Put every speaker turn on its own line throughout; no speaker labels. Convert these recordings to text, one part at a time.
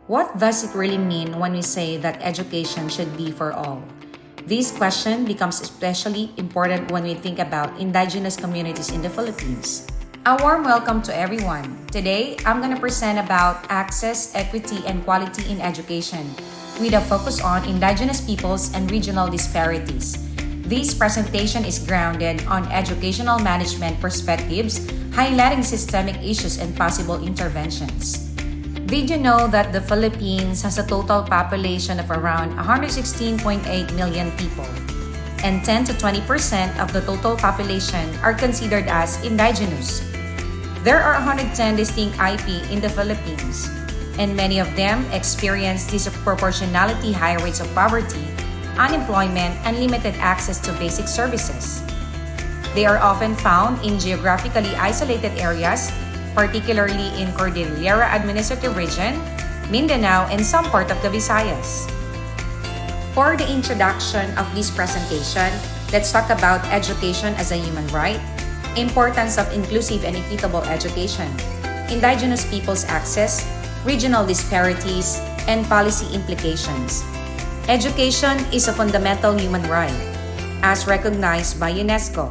What does it really mean when we say that education should be for all? This question becomes especially important when we think about indigenous communities in the Philippines. A warm welcome to everyone. Today, I'm going to present about access, equity, and quality in education with a focus on indigenous peoples and regional disparities. This presentation is grounded on educational management perspectives, highlighting systemic issues and possible interventions. Did you know that the Philippines has a total population of around 116.8 million people, and 10 to 20% of the total population are considered as indigenous? There are 110 distinct IP in the Philippines, and many of them experience disproportionately high rates of poverty, unemployment, and limited access to basic services. They are often found in geographically isolated areas, particularly in Cordillera Administrative Region, Mindanao, and some part of the Visayas. For the introduction of this presentation, let's talk about education as a human right, importance of inclusive and equitable education, indigenous peoples' access, regional disparities, and policy implications. Education is a fundamental human right, as recognized by UNESCO.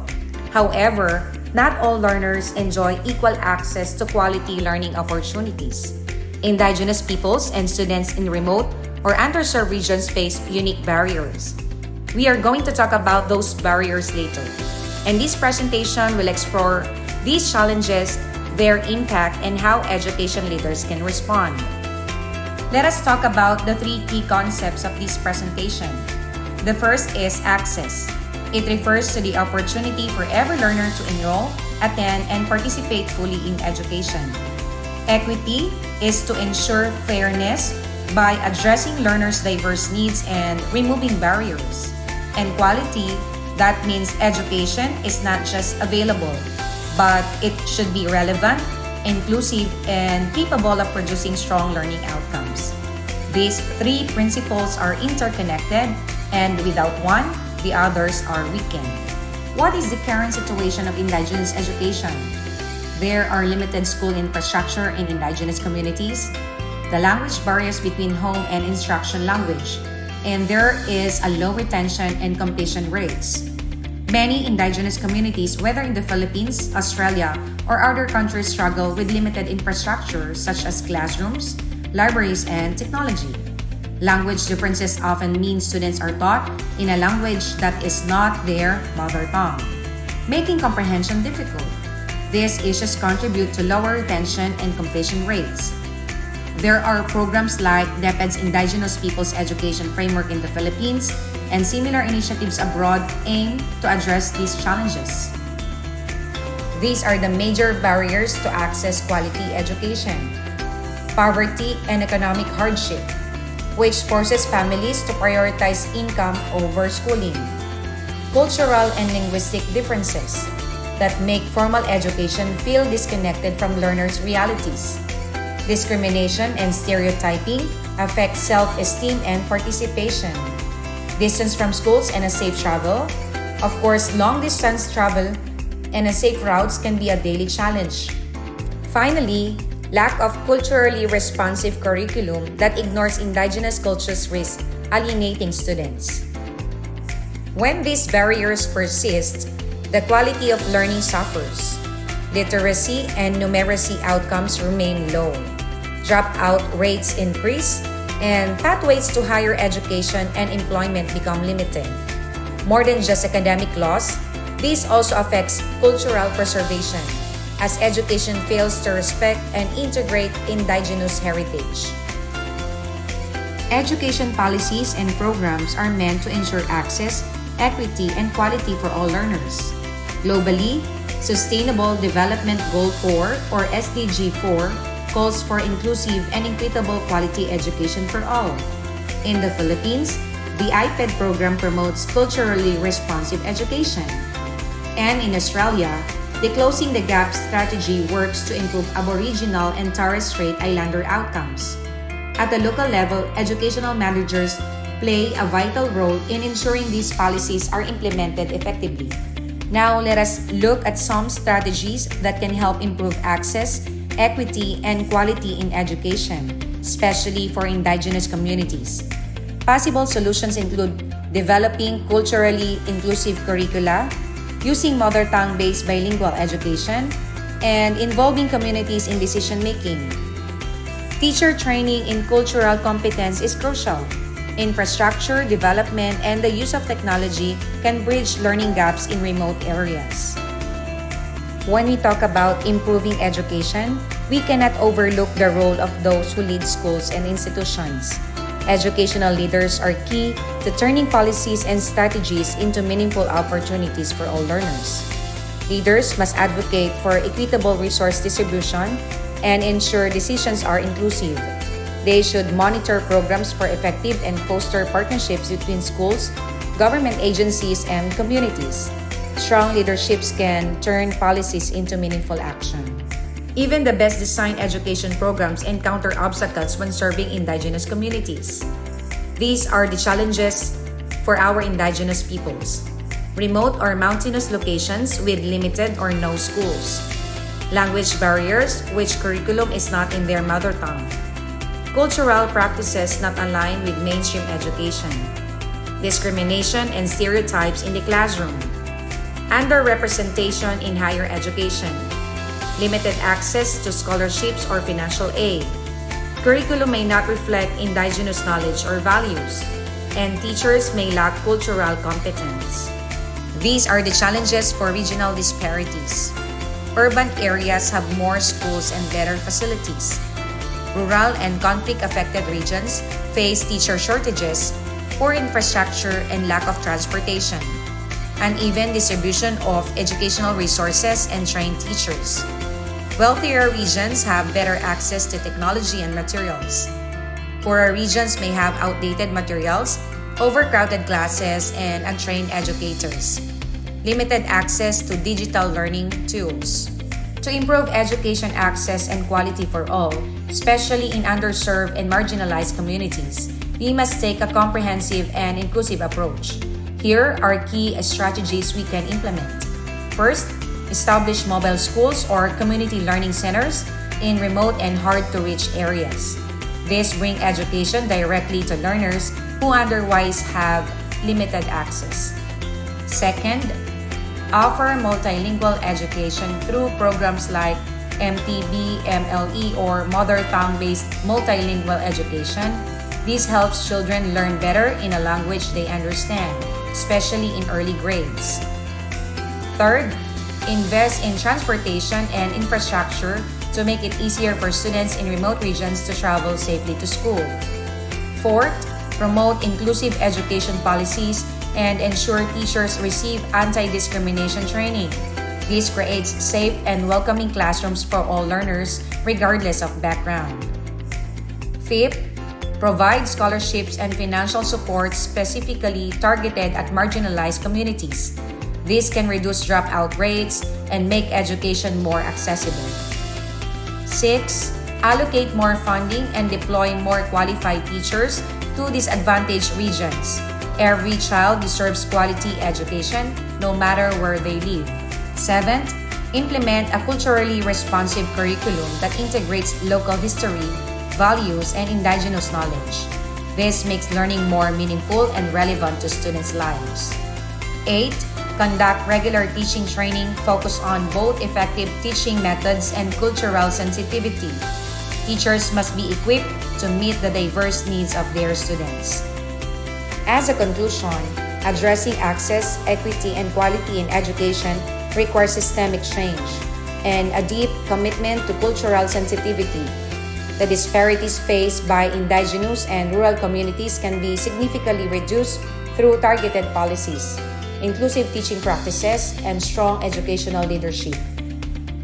However, not all learners enjoy equal access to quality learning opportunities. Indigenous peoples and students in remote or underserved regions face unique barriers. We are going to talk about those barriers later. And this presentation will explore these challenges, their impact, and how education leaders can respond. Let us talk about the three key concepts of this presentation. The first is access. It refers to the opportunity for every learner to enroll, attend, and participate fully in education. Equity is to ensure fairness by addressing learners' diverse needs and removing barriers. And quality, that means education is not just available, but it should be relevant, inclusive, and capable of producing strong learning outcomes. These three principles are interconnected, and without one, the others are weakened. What is the current situation of indigenous education? There are limited school infrastructure in indigenous communities, the language barriers between home and instruction language, and there is a low retention and completion rates. Many indigenous communities, whether in the Philippines, Australia, or other countries, struggle with limited infrastructure such as classrooms, libraries, and technology. Language differences often mean students are taught in a language that is not their mother tongue, making comprehension difficult. These issues contribute to lower retention and completion rates. There are programs like DepEd's Indigenous Peoples Education Framework in the Philippines, and similar initiatives abroad aim to address these challenges. These are the major barriers to access quality education. Poverty and economic hardship, which forces families to prioritize income over schooling. Cultural and linguistic differences that make formal education feel disconnected from learners' realities. Discrimination and stereotyping affect self-esteem and participation. Distance from schools and a safe travel. Of course, long-distance travel and a safe routes can be a daily challenge. Finally, lack of culturally responsive curriculum that ignores indigenous cultures risks alienating students. When these barriers persist, the quality of learning suffers. Literacy and numeracy outcomes remain low. Dropout rates increase, and pathways to higher education and employment become limited. More than just academic loss, this also affects cultural preservation, as education fails to respect and integrate indigenous heritage. Education policies and programs are meant to ensure access, equity, and quality for all learners. Globally, Sustainable Development Goal 4 or SDG 4 calls for inclusive and equitable quality education for all. In the Philippines, the IPED program promotes culturally responsive education. And in Australia, the Closing the Gap strategy works to improve Aboriginal and Torres Strait Islander outcomes. At the local level, educational managers play a vital role in ensuring these policies are implemented effectively. Now, let us look at some strategies that can help improve access, equity, and quality in education, especially for indigenous communities. Possible solutions include developing culturally inclusive curricula, using mother tongue-based bilingual education, and involving communities in decision-making. Teacher training in cultural competence is crucial. Infrastructure development and the use of technology can bridge learning gaps in remote areas. When we talk about improving education, we cannot overlook the role of those who lead schools and institutions. Educational leaders are key to turning policies and strategies into meaningful opportunities for all learners. Leaders must advocate for equitable resource distribution and ensure decisions are inclusive. They should monitor programs for effective and foster partnerships between schools, government agencies, and communities. Strong leaderships can turn policies into meaningful action. Even the best designed education programs encounter obstacles when serving indigenous communities. These are the challenges for our indigenous peoples. Remote or mountainous locations with limited or no schools. Language barriers, which curriculum is not in their mother tongue. Cultural practices not aligned with mainstream education. Discrimination and stereotypes in the classroom. Underrepresentation in higher education. Limited access to scholarships or financial aid. Curriculum may not reflect indigenous knowledge or values, and teachers may lack cultural competence. These are the challenges for regional disparities. Urban areas have more schools and better facilities. Rural and conflict-affected regions face teacher shortages, poor infrastructure, and lack of transportation. Uneven distribution of educational resources and trained teachers. Wealthier regions have better access to technology and materials. Poorer regions may have outdated materials, overcrowded classes, and untrained educators. Limited access to digital learning tools. To improve education access and quality for all, especially in underserved and marginalized communities, we must take a comprehensive and inclusive approach. Here are key strategies we can implement. First, establish mobile schools or community learning centers in remote and hard-to-reach areas. This brings education directly to learners who otherwise have limited access. Second, offer multilingual education through programs like MTB, MLE, or mother tongue-based multilingual education. This helps children learn better in a language they understand, especially in early grades. Third, invest in transportation and infrastructure to make it easier for students in remote regions to travel safely to school. Fourth, promote inclusive education policies and ensure teachers receive anti-discrimination training. This creates safe and welcoming classrooms for all learners, regardless of background. Fifth, provide scholarships and financial support specifically targeted at marginalized communities. This can reduce dropout rates and make education more accessible. 6. Allocate more funding and deploy more qualified teachers to disadvantaged regions. Every child deserves quality education, no matter where they live. 7th, implement a culturally responsive curriculum that integrates local history, values, and indigenous knowledge. This makes learning more meaningful and relevant to students' lives. 8. Conduct regular teaching training focused on both effective teaching methods and cultural sensitivity. Teachers must be equipped to meet the diverse needs of their students. As a conclusion, addressing access, equity, and quality in education requires systemic change and a deep commitment to cultural sensitivity. The disparities faced by indigenous and rural communities can be significantly reduced through targeted policies, inclusive teaching practices, and strong educational leadership.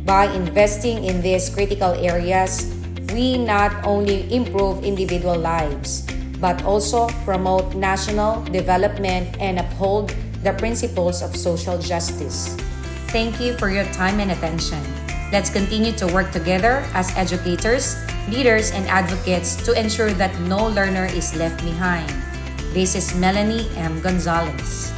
By investing in these critical areas, we not only improve individual lives, but also promote national development and uphold the principles of social justice. Thank you for your time and attention. Let's continue to work together as educators, leaders, and advocates to ensure that no learner is left behind. This is Melanie M. Gonzalez.